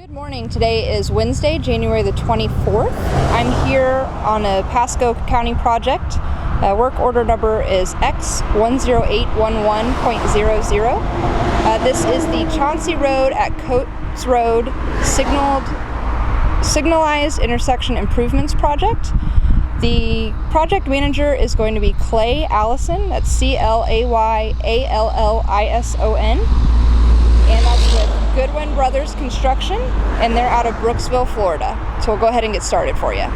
Good morning. Today is Wednesday, January the 24th. I'm here on a Pasco County project. Work order number is X10811.00. This is the Chancey Road at Coates Road Signalized Intersection Improvements Project. The project manager is going to be Clay Allison, that's Clayallison, and that's with Goodwin Brothers Construction, and they're out of Brooksville, Florida. So we'll go ahead and get started for you.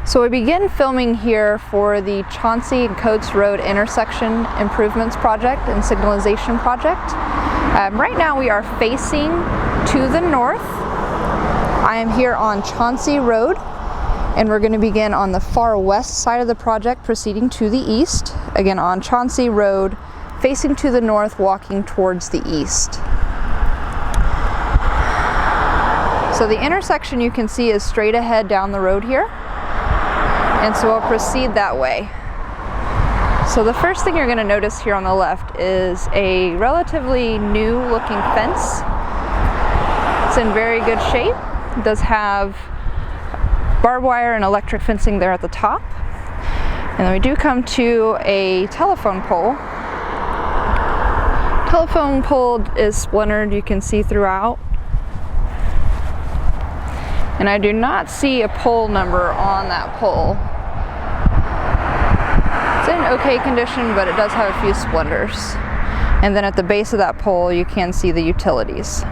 So we begin filming here for the Chancey and Coates Road Intersection Improvements Project and Signalization Project. Right now we are facing to the north. I am here on Chancey Road, and we're going to begin on the far west side of the project, proceeding to the east. Again, on Chancey Road, facing to the north, walking towards the east. So the intersection you can see is straight ahead down the road here, and so we'll proceed that way. So the first thing you're going to notice here on the left is a relatively new looking fence. It's in very good shape. It does have barbed wire and electric fencing there at the top. And then we do come to a telephone pole. Telephone pole is splintered, you can see throughout. And I do not see a pole number on that pole. It's in okay condition, but it does have a few splinters. And then at the base of that pole, you can see the utilities.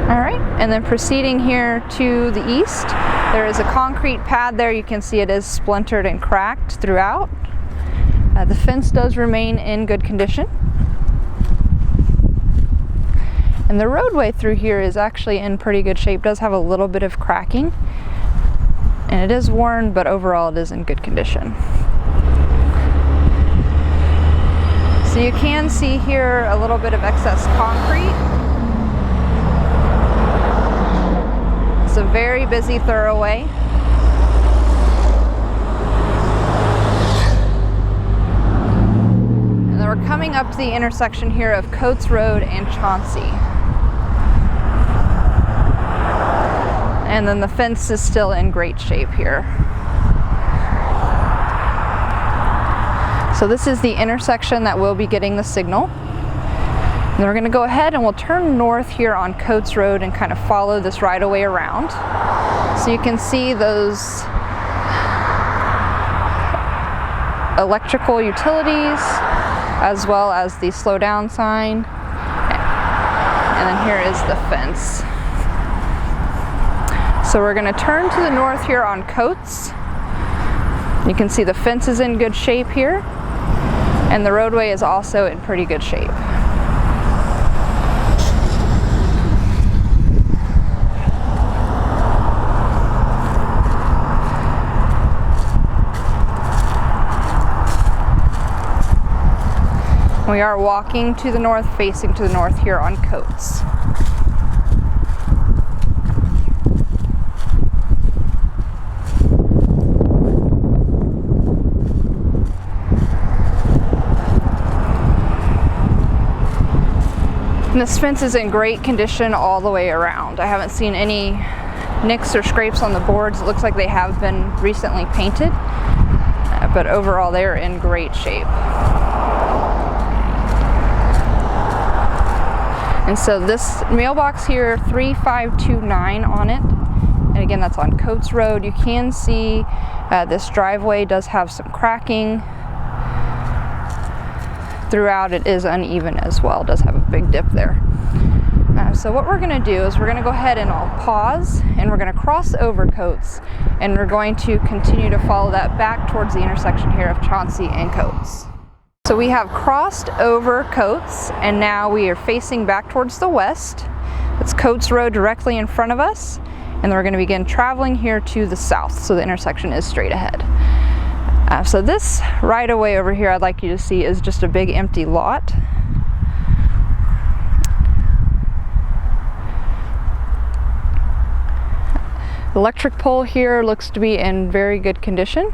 Alright, and then proceeding here to the east, there is a concrete pad there. You can see it is splintered and cracked throughout. The fence does remain in good condition. And the roadway through here is actually in pretty good shape. It does have a little bit of cracking, and it is worn, but overall it is in good condition. So you can see here a little bit of excess concrete. It's a very busy thoroughway. And then we're coming up to the intersection here of Coates Road and Chancey. And then the fence is still in great shape here. So this is the intersection that will be getting the signal. And then we're going to go ahead and we'll turn north here on Coates Road and kind of follow this right away around. So you can see those electrical utilities as well as the slow down sign. And then here is the fence. So we're going to turn to the north here on Coates. You can see the fence is in good shape here, and the roadway is also in pretty good shape. We are walking to the north, facing to the north here on Coates. And this fence is in great condition all the way around. I haven't seen any nicks or scrapes on the boards. It looks like they have been recently painted, but overall they are in great shape. And so this mailbox here, 3529 on it, and again that's on Coates Road. You can see this driveway does have some cracking. Throughout it is uneven as well, it does have a big dip there. So what we're going to do is we're going to go ahead and I'll pause, and we're going to cross over Coates, and we're going to continue to follow that back towards the intersection here of Chancey and Coates. So we have crossed over Coates, and now we are facing back towards the west. It's Coates Road directly in front of us, and then we're going to begin traveling here to the south, so the intersection is straight ahead. So this right of way over here I'd like you to see is just a big empty lot. The electric pole here looks to be in very good condition.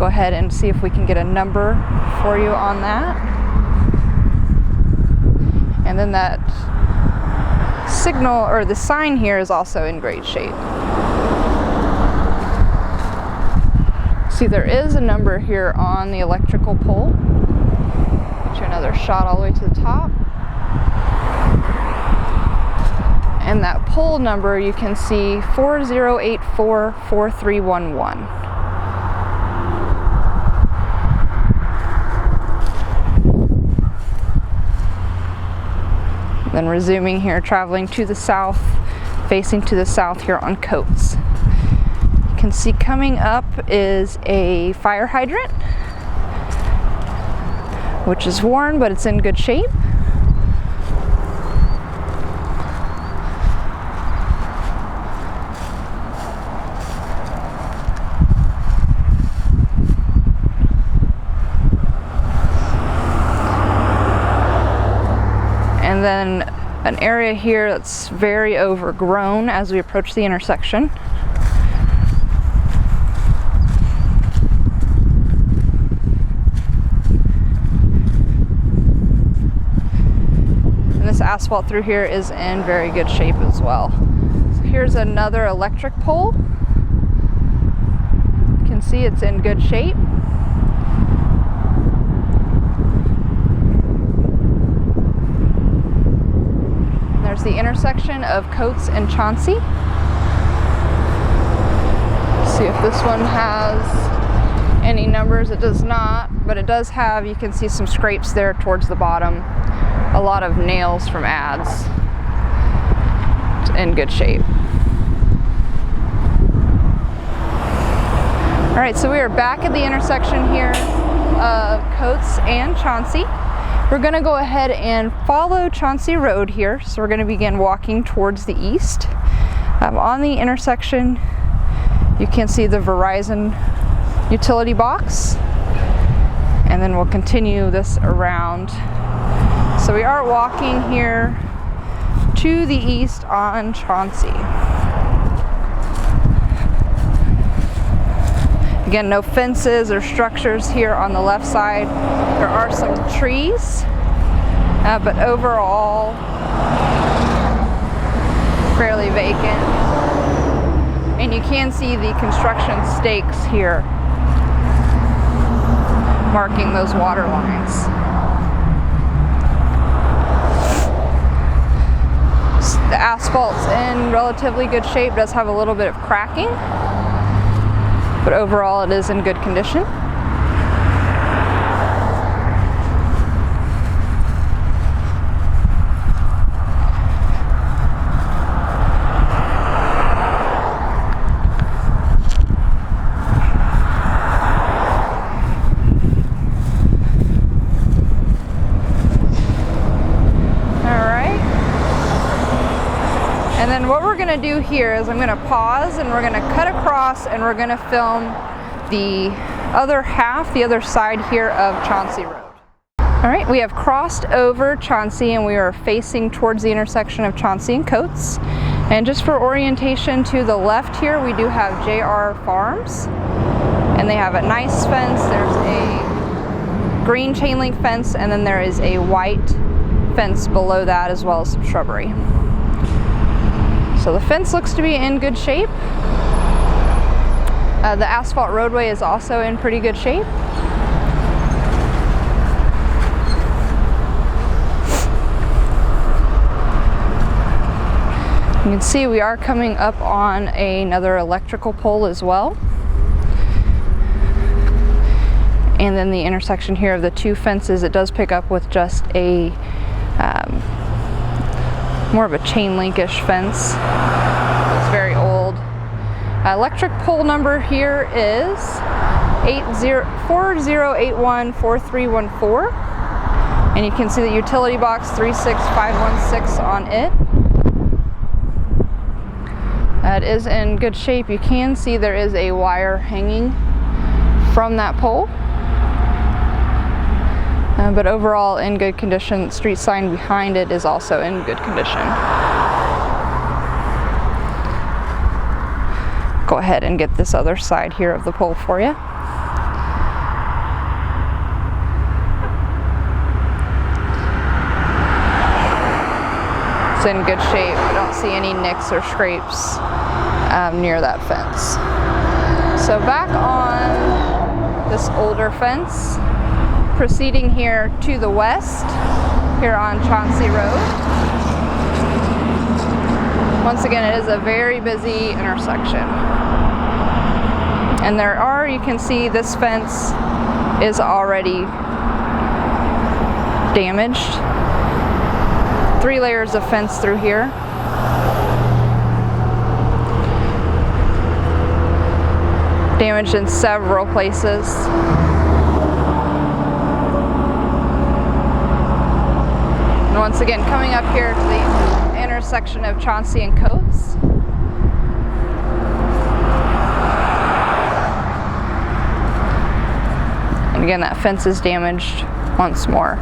go ahead and see if we can get a number for you on that. And then that signal, or the sign here, is also in great shape. See, there is a number here on the electrical pole. Get you another shot all the way to the top. And that pole number, you can see 40844311. Then resuming here, traveling to the south, facing to the south here on Coates. You can see coming up is a fire hydrant, which is worn, but it's in good shape. And then an area here that's very overgrown as we approach the intersection. And this asphalt through here is in very good shape as well. So here's another electric pole. You can see it's in good shape. There's the intersection of Coates and Chancey. See if this one has any numbers. It does not, but it does have, you can see some scrapes there towards the bottom. A lot of nails from ads. It's in good shape. All right, so we are back at the intersection here of Coates and Chancey. We're going to go ahead and follow Chancey Road here, so we're going to begin walking towards the east. On the intersection, you can see the Verizon utility box, and then we'll continue this around. So we are walking here to the east on Chancey. Again, no fences or structures here on the left side. There are some trees, but overall fairly vacant. And you can see the construction stakes here marking those water lines. The asphalt's in relatively good shape, does have a little bit of cracking, but overall it is in good condition. And then what we're gonna do here is I'm gonna pause and we're gonna cut across and we're gonna film the other half, the other side here of Chancey Road. All right, we have crossed over Chancey and we are facing towards the intersection of Chancey and Coates. And just for orientation, to the left here, we do have JR Farms. And they have a nice fence. There's a green chain link fence, and then there is a white fence below that, as well as some shrubbery. So the fence looks to be in good shape. The asphalt roadway is also in pretty good shape. You can see we are coming up on another electrical pole as well. And then the intersection here of the two fences, it does pick up with just a more of a chain linkish fence. It's very old. Electric pole number here is 40814314, and you can see the utility box 36516 on it. It is in good shape. You can see there is a wire hanging from that pole, but overall in good condition. The street sign behind it is also in good condition. Go ahead and get this other side here of the pole for you. It's in good shape. We don't see any nicks or scrapes near that fence. So back on this older fence, proceeding here to the west, here on Chancey Road. Once again, it is a very busy intersection. And you can see this fence is already damaged. 3 layers of fence through here. Damaged in several places. And once again, coming up here to the intersection of Chancey and Coates. And again, that fence is damaged once more.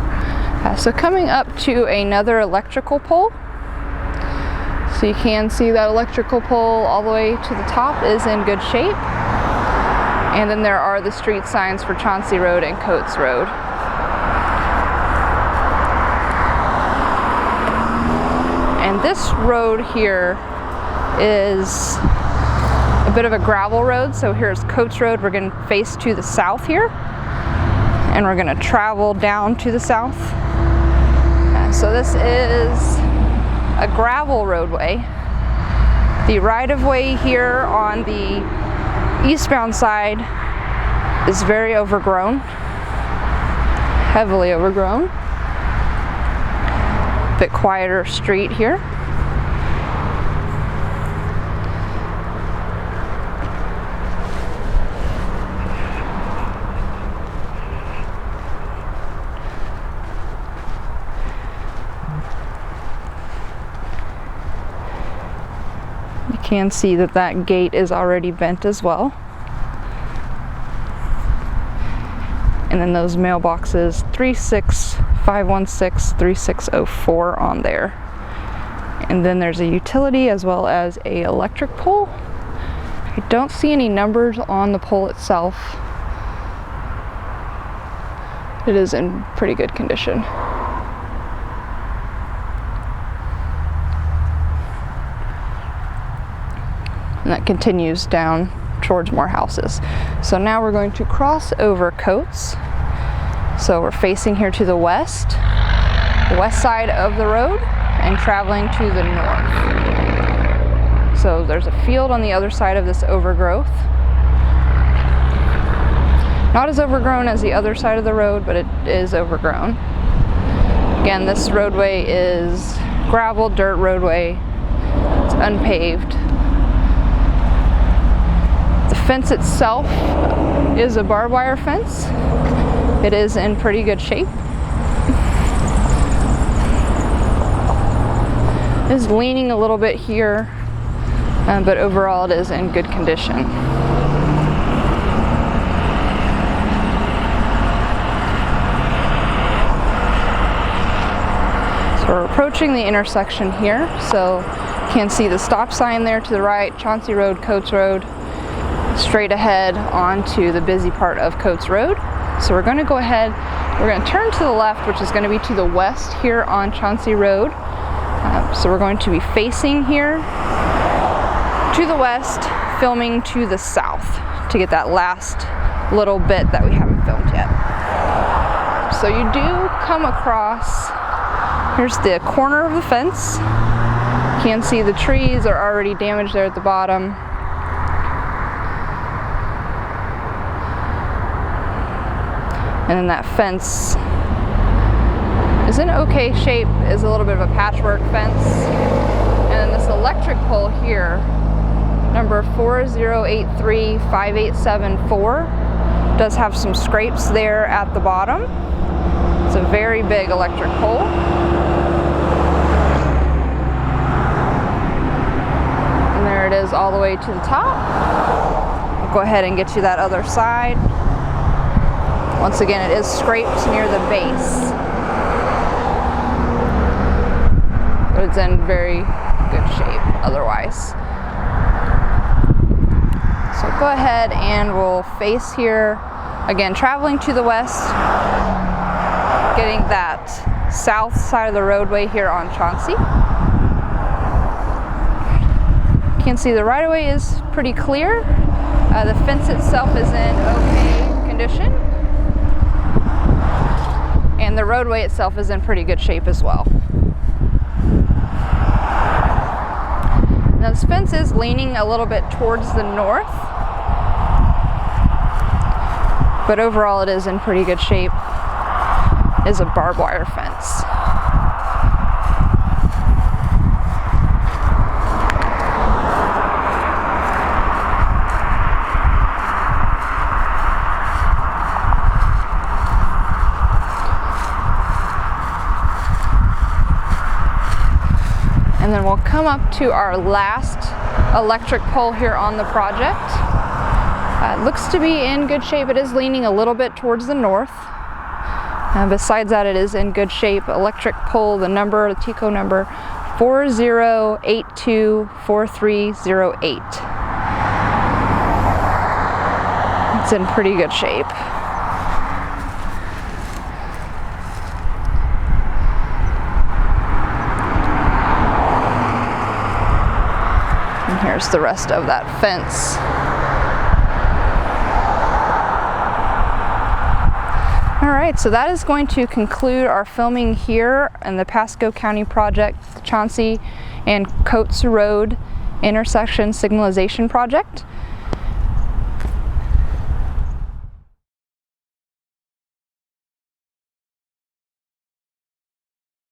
So coming up to another electrical pole. So you can see that electrical pole all the way to the top is in good shape. And then there are the street signs for Chancey Road and Coates Road. And this road here is a bit of a gravel road. So here's Coates Road. We're going to face to the south here. And we're going to travel down to the south. So this is a gravel roadway. The right-of-way here on the eastbound side is very overgrown, heavily overgrown. A bit quieter street here. You can see that that gate is already bent as well. And then those mailboxes 36516, 3604 on there. And then there's a utility as well as a electric pole. I don't see any numbers on the pole itself. It is in pretty good condition. And that continues down towards more houses. So now we're going to cross over Coates. So we're facing here to the west side of the road and traveling to the north. So there's a field on the other side of this overgrowth. Not as overgrown as the other side of the road, but it is overgrown. Again, this roadway is gravel, dirt roadway. It's unpaved. The fence itself is a barbed wire fence. It is in pretty good shape. It is leaning a little bit here, but overall it is in good condition. So we're approaching the intersection here. So you can see the stop sign there to the right, Chancey Road, Coates Road. Straight ahead onto the busy part of Coates Road. So we're going to go ahead, we're going to turn to the left, which is going to be to the west here on Chancey Road. So we're going to be facing here to the west, filming to the south to get that last little bit that we haven't filmed yet. So you do come across, here's the corner of the fence. You can see the trees are already damaged there at the bottom. And then that fence is in okay shape, is a little bit of a patchwork fence. And then this electric pole here, number 40835874, does have some scrapes there at the bottom. It's a very big electric pole. And there it is all the way to the top. We'll go ahead and get you that other side. Once again, it is scraped near the base, but it's in very good shape otherwise. So go ahead and we'll face here, again traveling to the west, getting that south side of the roadway here on Chancey. You can see the right-of-way is pretty clear. The fence itself is in okay condition. And the roadway itself is in pretty good shape as well. Now this fence is leaning a little bit towards the north, but overall it is in pretty good shape. It is a barbed wire fence. And then we'll come up to our last electric pole here on the project. It looks to be in good shape. It is leaning a little bit towards the north. Besides that, it is in good shape. Electric pole, the TICO number 40824308. It's in pretty good shape. And here's the rest of that fence. Alright, so that is going to conclude our filming here in the Pasco County project, the Chancey and Coates Road intersection signalization project.